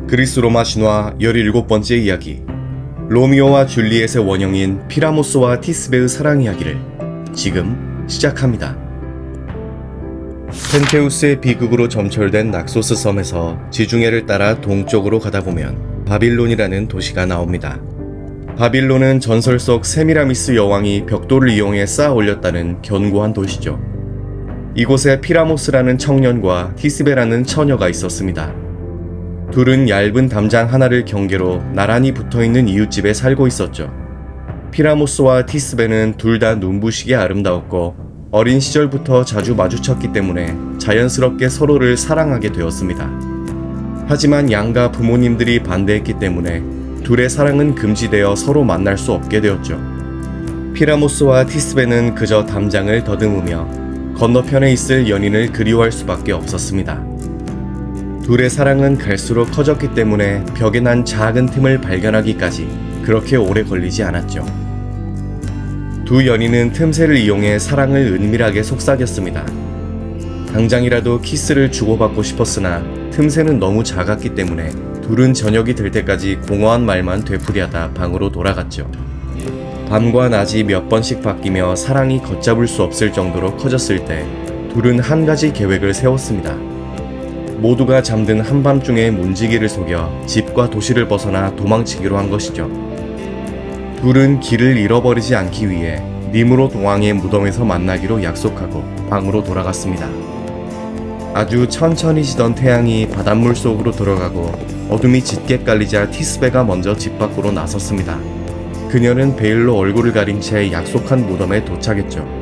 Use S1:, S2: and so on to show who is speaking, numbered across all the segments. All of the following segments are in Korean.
S1: 그리스 로마 신화 17번째 이야기, 로미오와 줄리엣의 원형인 피라모스와 티스베의 사랑 이야기를 지금 시작합니다. 펜테우스의 비극으로 점철된 낙소스 섬에서 지중해를 따라 동쪽으로 가다 보면 바빌론이라는 도시가 나옵니다. 바빌론은 전설 속 세미라미스 여왕이 벽돌을 이용해 쌓아 올렸다는 견고한 도시죠. 이곳에 피라모스라는 청년과 티스베라는 처녀가 있었습니다. 둘은 얇은 담장 하나를 경계로 나란히 붙어있는 이웃집에 살고 있었죠. 피라모스와 티스베는 둘 다 눈부시게 아름다웠고 어린 시절부터 자주 마주쳤기 때문에 자연스럽게 서로를 사랑하게 되었습니다. 하지만 양가 부모님들이 반대했기 때문에 둘의 사랑은 금지되어 서로 만날 수 없게 되었죠. 피라모스와 티스베는 그저 담장을 더듬으며 건너편에 있을 연인을 그리워할 수밖에 없었습니다. 둘의 사랑은 갈수록 커졌기 때문에 벽에 난 작은 틈을 발견하기까지 그렇게 오래 걸리지 않았죠. 두 연인은 틈새를 이용해 사랑을 은밀하게 속삭였습니다. 당장이라도 키스를 주고받고 싶었으나 틈새는 너무 작았기 때문에 둘은 저녁이 될 때까지 공허한 말만 되풀이하다 방으로 돌아갔죠. 밤과 낮이 몇 번씩 바뀌며 사랑이 걷잡을 수 없을 정도로 커졌을 때 둘은 한 가지 계획을 세웠습니다. 모두가 잠든 한밤중에 문지기를 속여 집과 도시를 벗어나 도망치기로 한 것이죠. 둘은 길을 잃어버리지 않기 위해 니무롯 왕의 무덤에서 만나기로 약속하고 방으로 돌아갔습니다. 아주 천천히 지던 태양이 바닷물 속으로 들어가고 어둠이 짙게 깔리자 티스베가 먼저 집 밖으로 나섰습니다. 그녀는 베일로 얼굴을 가린 채 약속한 무덤에 도착했죠.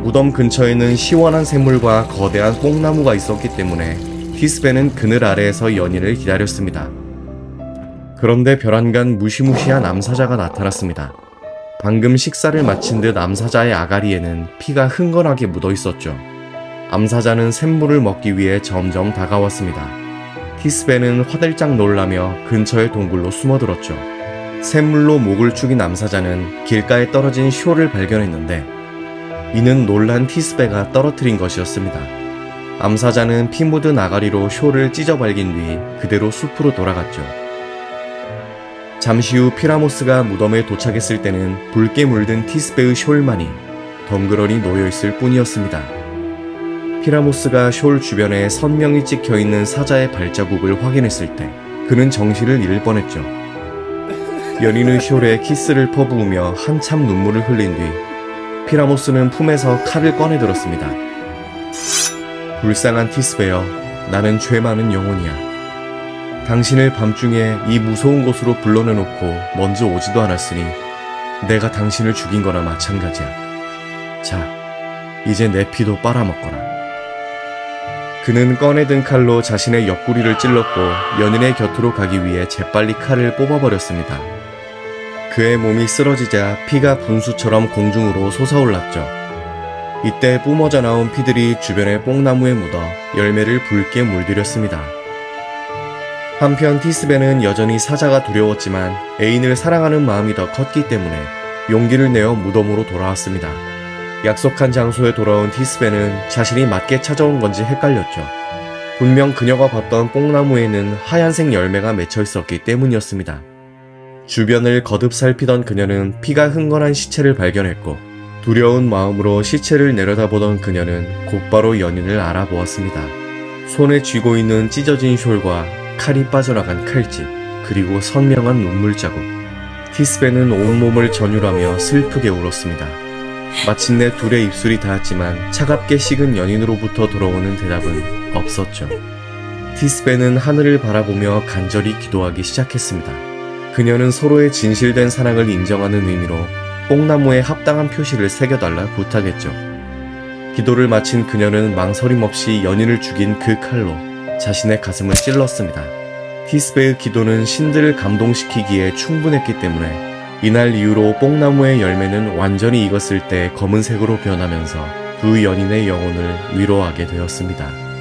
S1: 무덤 근처에는 시원한 샘물과 거대한 뽕나무가 있었기 때문에 티스베는 그늘 아래에서 연인을 기다렸습니다. 그런데 벼랑간 무시무시한 암사자가 나타났습니다. 방금 식사를 마친 듯 암사자의 아가리에는 피가 흥건하게 묻어 있었죠. 암사자는 샘물을 먹기 위해 점점 다가왔습니다. 티스베는 화들짝 놀라며 근처의 동굴로 숨어들었죠. 샘물로 목을 축인 암사자는 길가에 떨어진 쇼를 발견했는데 이는 놀란 티스베가 떨어뜨린 것이었습니다. 암사자는 피 묻은 아가리로 쇼를 찢어 발긴 뒤 그대로 숲으로 돌아갔죠. 잠시 후 피라모스가 무덤에 도착했을 때는 붉게 물든 티스베의 숄만이 덩그러니 놓여있을 뿐이었습니다. 피라모스가 숄 주변에 선명히 찍혀있는 사자의 발자국을 확인했을 때 그는 정신을 잃을 뻔했죠. 연인의 숄에 키스를 퍼부으며 한참 눈물을 흘린 뒤 피라모스는 품에서 칼을 꺼내들었습니다. 불쌍한 티스베여, 나는 죄 많은 영혼이야. 당신을 밤중에 이 무서운 곳으로 불러내놓고 먼저 오지도 않았으니 내가 당신을 죽인 거나 마찬가지야. 자, 이제 내 피도 빨아먹거라. 그는 꺼내든 칼로 자신의 옆구리를 찔렀고 연인의 곁으로 가기 위해 재빨리 칼을 뽑아버렸습니다. 그의 몸이 쓰러지자 피가 분수처럼 공중으로 솟아올랐죠. 이때 뿜어져 나온 피들이 주변의 뽕나무에 묻어 열매를 붉게 물들였습니다. 한편 티스베는 여전히 사자가 두려웠지만 애인을 사랑하는 마음이 더 컸기 때문에 용기를 내어 무덤으로 돌아왔습니다. 약속한 장소에 돌아온 티스베는 자신이 맞게 찾아온 건지 헷갈렸죠. 분명 그녀가 봤던 뽕나무에는 하얀색 열매가 맺혀 있었기 때문이었습니다. 주변을 거듭 살피던 그녀는 피가 흥건한 시체를 발견했고 두려운 마음으로 시체를 내려다보던 그녀는 곧바로 연인을 알아보았습니다. 손에 쥐고 있는 찢어진 숄과 칼이 빠져나간 칼집, 그리고 선명한 눈물 자국. 티스베는 온몸을 전율하며 슬프게 울었습니다. 마침내 둘의 입술이 닿았지만 차갑게 식은 연인으로부터 돌아오는 대답은 없었죠. 티스베는 하늘을 바라보며 간절히 기도하기 시작했습니다. 그녀는 서로의 진실된 사랑을 인정하는 의미로 뽕나무에 합당한 표시를 새겨달라 부탁했죠. 기도를 마친 그녀는 망설임 없이 연인을 죽인 그 칼로 자신의 가슴을 찔렀습니다. 티스베의 기도는 신들을 감동시키기에 충분했기 때문에 이날 이후로 뽕나무의 열매는 완전히 익었을 때 검은색으로 변하면서 두 연인의 영혼을 위로하게 되었습니다.